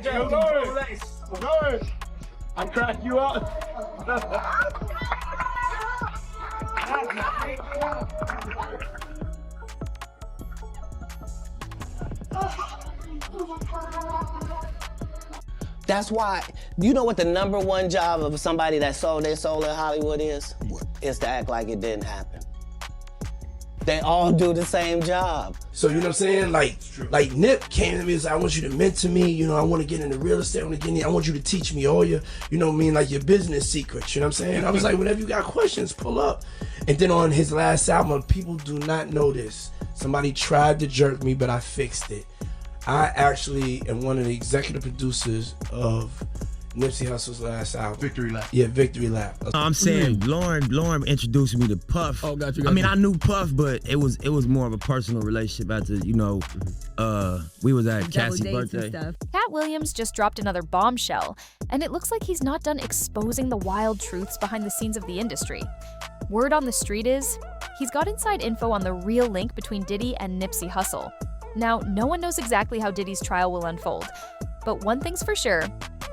Yo, Lawrence, I cracked you up. That's why, you know what the #1 job of somebody that sold their soul in Hollywood is? What? Is to act like it didn't happen. They all do the same job. So, you know what I'm saying? Like Nip came to me and said, I want you to mentor me, you know, I want to get into real estate, I want you to teach me all your, you know what I mean, like your business secrets, you know what I'm saying? I was like, whenever you got questions, pull up. And then on his last album, people do not know this. Somebody tried to jerk me, but I fixed it. I actually am one of the executive producers of Nipsey Hussle's last album. Victory Lap. Yeah, Victory Lap. I'm saying Lauren introduced me to Puff. Oh, got you. I mean, I knew Puff, but it was more of a personal relationship after, you know, we was at Cassie's birthday. Katt Williams just dropped another bombshell, and it looks like he's not done exposing the wild truths behind the scenes of the industry. Word on the street is, he's got inside info on the real link between Diddy and Nipsey Hussle. Now, no one knows exactly how Diddy's trial will unfold, but one thing's for sure,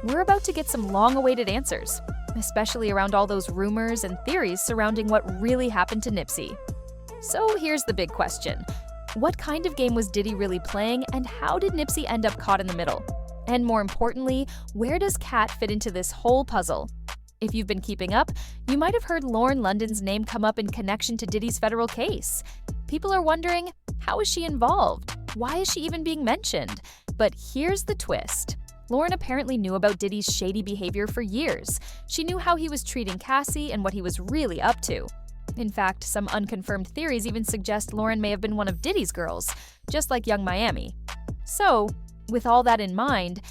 we're about to get some long-awaited answers, especially around all those rumors and theories surrounding what really happened to Nipsey. So here's the big question. What kind of game was Diddy really playing, and how did Nipsey end up caught in the middle? And more importantly, where does Katt fit into this whole puzzle? If you've been keeping up, you might have heard Lauren London's name come up in connection to Diddy's federal case. People are wondering, how is she involved? Why is she even being mentioned? But here's the twist. Lauren apparently knew about Diddy's shady behavior for years. She knew how he was treating Cassie and what he was really up to. In fact, some unconfirmed theories even suggest Lauren may have been one of Diddy's girls, just like Young Miami. So, with all that in mind,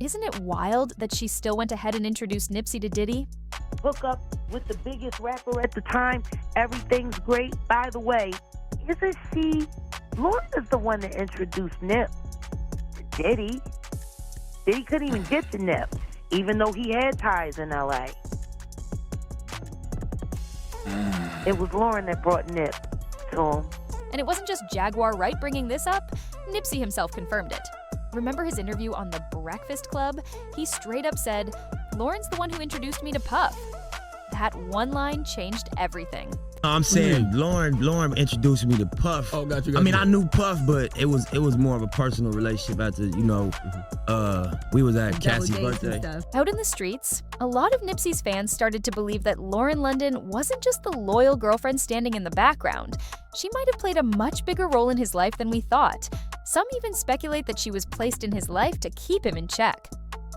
isn't it wild that she still went ahead and introduced Nipsey to Diddy? Hook up with the biggest rapper at the time. Everything's great. By the way, isn't she? Lauren is the one that introduced Nip to Diddy. Diddy couldn't even get to Nip, even though he had ties in LA. It was Lauren that brought Nip to him. And it wasn't just Jaguar Wright bringing this up, Nipsey himself confirmed it. Remember his interview on The Breakfast Club? He straight up said, "Lauren's the one who introduced me to Puff." That one line changed everything. I'm saying Lauren introduced me to Puff. Oh, got you. I mean, I knew Puff, but it was more of a personal relationship after, you know, we was at Cassie's birthday. Out in the streets, a lot of Nipsey's fans started to believe that Lauren London wasn't just the loyal girlfriend standing in the background. She might have played a much bigger role in his life than we thought. Some even speculate that she was placed in his life to keep him in check.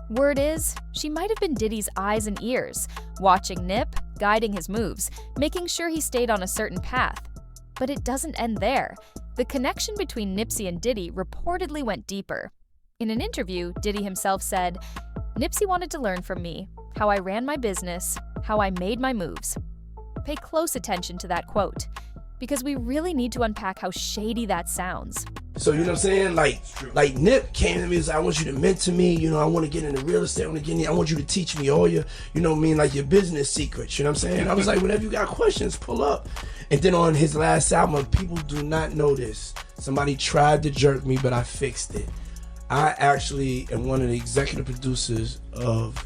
Word is, she might have been Diddy's eyes and ears, watching Nip, guiding his moves, making sure he stayed on a certain path. But it doesn't end there. The connection between Nipsey and Diddy reportedly went deeper. In an interview, Diddy himself said, "Nipsey wanted to learn from me, how I ran my business, how I made my moves." Pay close attention to that quote, because we really need to unpack how shady that sounds. So, you know what I'm saying? Like Nip came to me and said, I want you to mentor me, you know, I want to get into real estate, I want you to teach me all your, you know what I mean, like your business secrets, you know what I'm saying? I was like, whenever you got questions, pull up. And then on his last album, people do not know this. Somebody tried to jerk me, but I fixed it. I actually am one of the executive producers of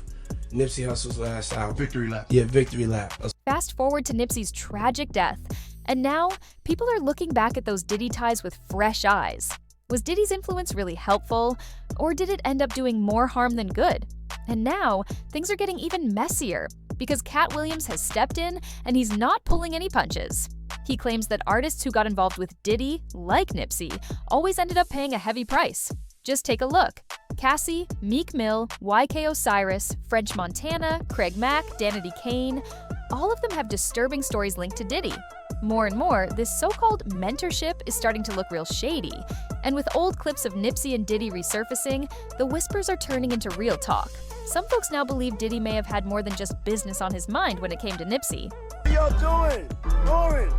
Nipsey Hussle's last album. Victory Lap. Yeah, Victory Lap. Fast forward to Nipsey's tragic death, and now people are looking back at those Diddy ties with fresh eyes. Was Diddy's influence really helpful, or did it end up doing more harm than good? And now, things are getting even messier, because Katt Williams has stepped in and he's not pulling any punches. He claims that artists who got involved with Diddy, like Nipsey, always ended up paying a heavy price. Just take a look. Cassie, Meek Mill, YK Osiris, French Montana, Craig Mack, Danity Kane, all of them have disturbing stories linked to Diddy. More and more, this so-called mentorship is starting to look real shady. And with old clips of Nipsey and Diddy resurfacing, the whispers are turning into real talk. Some folks now believe Diddy may have had more than just business on his mind when it came to Nipsey. What y'all doing? Lauren!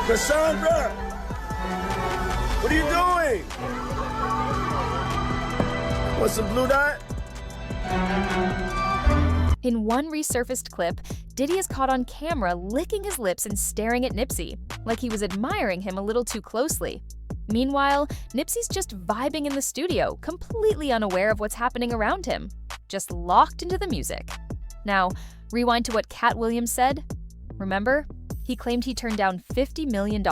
Cassandra! What are you doing? Want some blue dot? In one resurfaced clip, Diddy is caught on camera licking his lips and staring at Nipsey, like he was admiring him a little too closely. Meanwhile, Nipsey's just vibing in the studio, completely unaware of what's happening around him, just locked into the music. Now, rewind to what Katt Williams said. Remember? He claimed he turned down $50 million,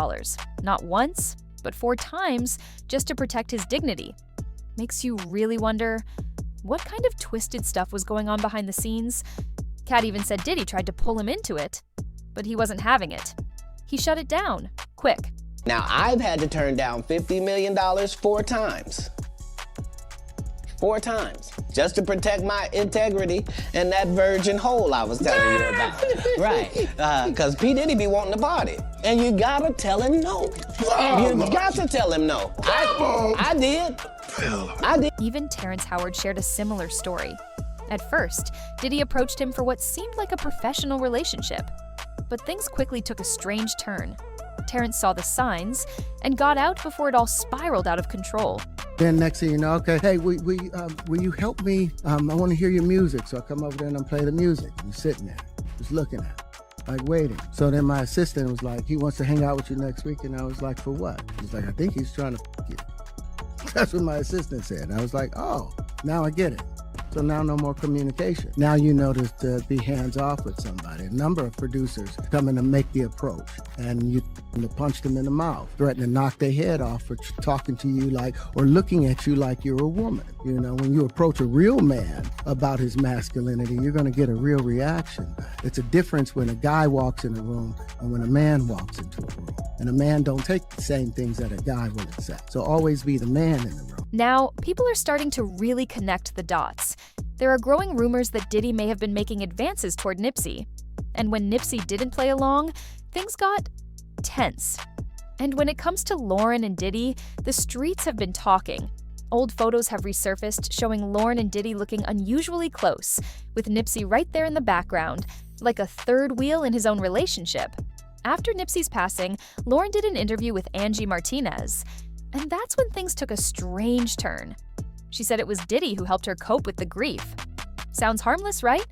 not once, but 4 times, just to protect his dignity. Makes you really wonder, what kind of twisted stuff was going on behind the scenes? Katt even said Diddy tried to pull him into it, but he wasn't having it. He shut it down, quick. Now, I've had to turn down $50 million 4 times. 4 times, just to protect my integrity and that virgin hole I was telling you about. Right, because P. Diddy be wanting to party. And you gotta tell him no. You got to tell him no. I did. Even Terrence Howard shared a similar story. At first, Diddy approached him for what seemed like a professional relationship. But things quickly took a strange turn. Terrence saw the signs and got out before it all spiraled out of control. Then next thing you know, okay, hey, will you help me? I want to hear your music. So I come over there and I play the music. I'm sitting there, just looking at it, like waiting. So then my assistant was like, he wants to hang out with you next week. And I was like, for what? He's like, I think he's trying to f*** you. That's what my assistant said. I was like, oh, now I get it. So now no more communication. Now you notice to be hands-off with somebody. A number of producers come in to make the approach, and you punch them in the mouth, threaten to knock their head off for talking to you like, or looking at you like you're a woman. You know, when you approach a real man about his masculinity, you're gonna get a real reaction. It's a difference when a guy walks in a room and when a man walks into a room. And a man don't take the same things that a guy would accept. So always be the man in the room. Now, people are starting to really connect the dots. There are growing rumors that Diddy may have been making advances toward Nipsey. And when Nipsey didn't play along, things got tense. And when it comes to Lauren and Diddy, the streets have been talking. Old photos have resurfaced showing Lauren and Diddy looking unusually close, with Nipsey right there in the background, like a third wheel in his own relationship. After Nipsey's passing, Lauren did an interview with Angie Martinez, and that's when things took a strange turn. She said it was Diddy who helped her cope with the grief. Sounds harmless, right?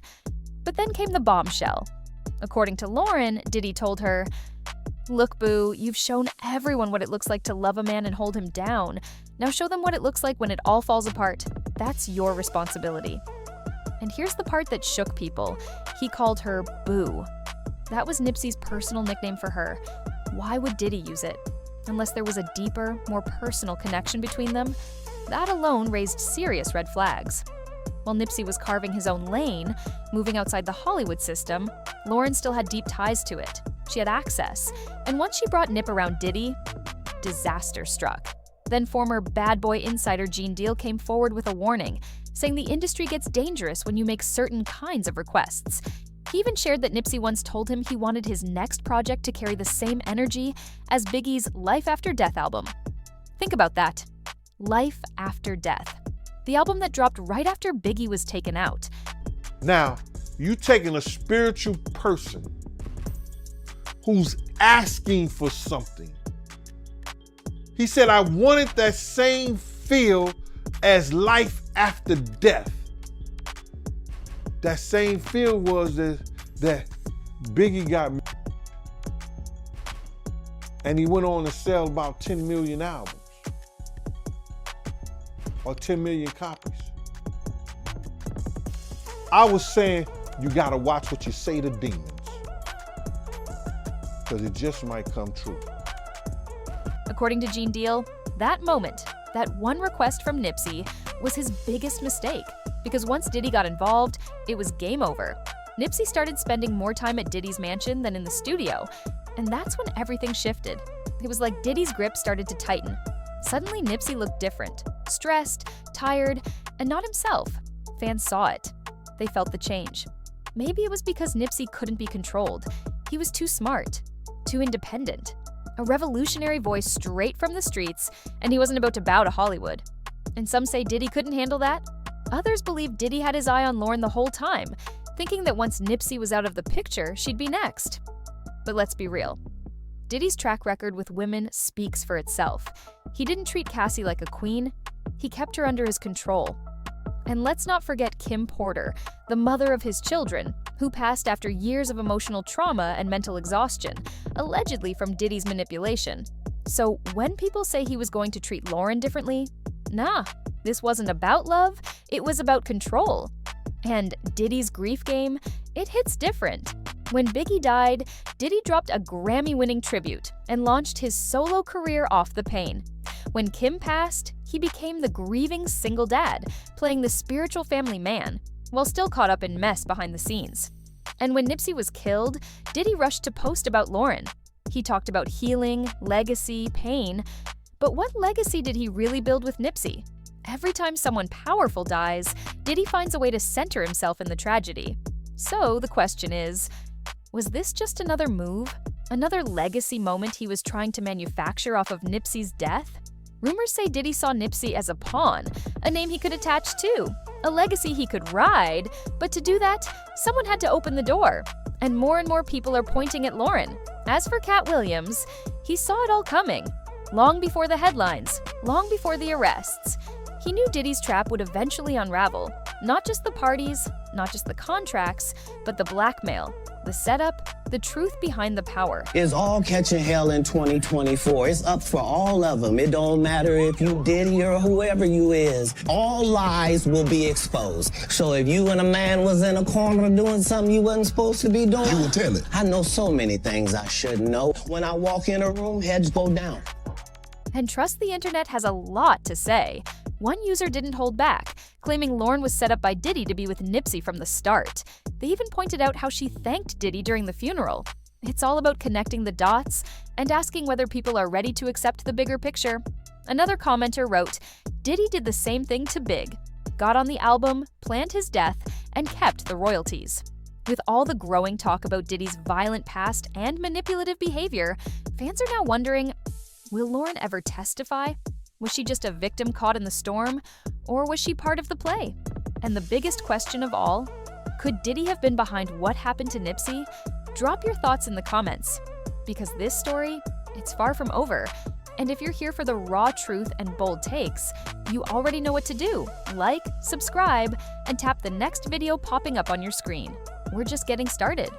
But then came the bombshell. According to Lauren, Diddy told her, "Look, boo, you've shown everyone what it looks like to love a man and hold him down. Now show them what it looks like when it all falls apart. That's your responsibility." And here's the part that shook people. He called her Boo. That was Nipsey's personal nickname for her. Why would Diddy use it? Unless there was a deeper, more personal connection between them? That alone raised serious red flags. While Nipsey was carving his own lane, moving outside the Hollywood system, Lauren still had deep ties to it. She had access, and once she brought Nip around Diddy, disaster struck. Then former bad boy insider Gene Deal came forward with a warning, saying the industry gets dangerous when you make certain kinds of requests. He even shared that Nipsey once told him he wanted his next project to carry the same energy as Biggie's Life After Death album. Think about that. Life After Death. The album that dropped right after Biggie was taken out. Now, you taking a spiritual person who's asking for something. He said, I wanted that same feel as Life After Death. That same feel was that Biggie got and he went on to sell about 10 million albums or 10 million copies. I was saying, you gotta watch what you say to demons because it just might come true. According to Gene Deal, that moment, that one request from Nipsey, was his biggest mistake. Because once Diddy got involved, it was game over. Nipsey started spending more time at Diddy's mansion than in the studio, and that's when everything shifted. It was like Diddy's grip started to tighten. Suddenly, Nipsey looked different, stressed, tired, and not himself. Fans saw it. They felt the change. Maybe it was because Nipsey couldn't be controlled. He was too smart, too independent. A revolutionary voice straight from the streets, and he wasn't about to bow to Hollywood. And some say Diddy couldn't handle that. Others believe Diddy had his eye on Lauren the whole time, thinking that once Nipsey was out of the picture, she'd be next. But let's be real. Diddy's track record with women speaks for itself. He didn't treat Cassie like a queen. He kept her under his control. And let's not forget Kim Porter, the mother of his children, who passed after years of emotional trauma and mental exhaustion, allegedly from Diddy's manipulation. So when people say he was going to treat Lauren differently, nah, this wasn't about love, it was about control. And Diddy's grief game, it hits different. When Biggie died, Diddy dropped a Grammy-winning tribute and launched his solo career off the pain. When Kim passed, he became the grieving single dad, playing the spiritual family man, while still caught up in mess behind the scenes. And when Nipsey was killed, Diddy rushed to post about Lauren. He talked about healing, legacy, pain. But what legacy did he really build with Nipsey? Every time someone powerful dies, Diddy finds a way to center himself in the tragedy. So the question is, was this just another move? Another legacy moment he was trying to manufacture off of Nipsey's death? Rumors say Diddy saw Nipsey as a pawn, a name he could attach to, a legacy he could ride, but to do that, someone had to open the door. And more people are pointing at Lauren. As for Katt Williams, he saw it all coming. Long before the headlines, long before the arrests. He knew Diddy's trap would eventually unravel. Not just the parties, not just the contracts, but the blackmail, the setup, the truth behind the power. It's all catching hell in 2024. It's up for all of them. It don't matter if you Diddy or whoever you is. All lies will be exposed. So if you and a man was in a corner doing something you wasn't supposed to be doing, you will tell it. I know so many things I shouldn't know. When I walk in a room, heads go down. And trust the internet has a lot to say. One user didn't hold back, claiming Lauren was set up by Diddy to be with Nipsey from the start. They even pointed out how she thanked Diddy during the funeral. It's all about connecting the dots and asking whether people are ready to accept the bigger picture. Another commenter wrote, Diddy did the same thing to Big, got on the album, planned his death, and kept the royalties. With all the growing talk about Diddy's violent past and manipulative behavior, fans are now wondering, will Lauren ever testify? Was she just a victim caught in the storm? Or was she part of the play? And the biggest question of all, could Diddy have been behind what happened to Nipsey? Drop your thoughts in the comments. Because this story, it's far from over. And if you're here for the raw truth and bold takes, you already know what to do. Like, subscribe, and tap the next video popping up on your screen. We're just getting started.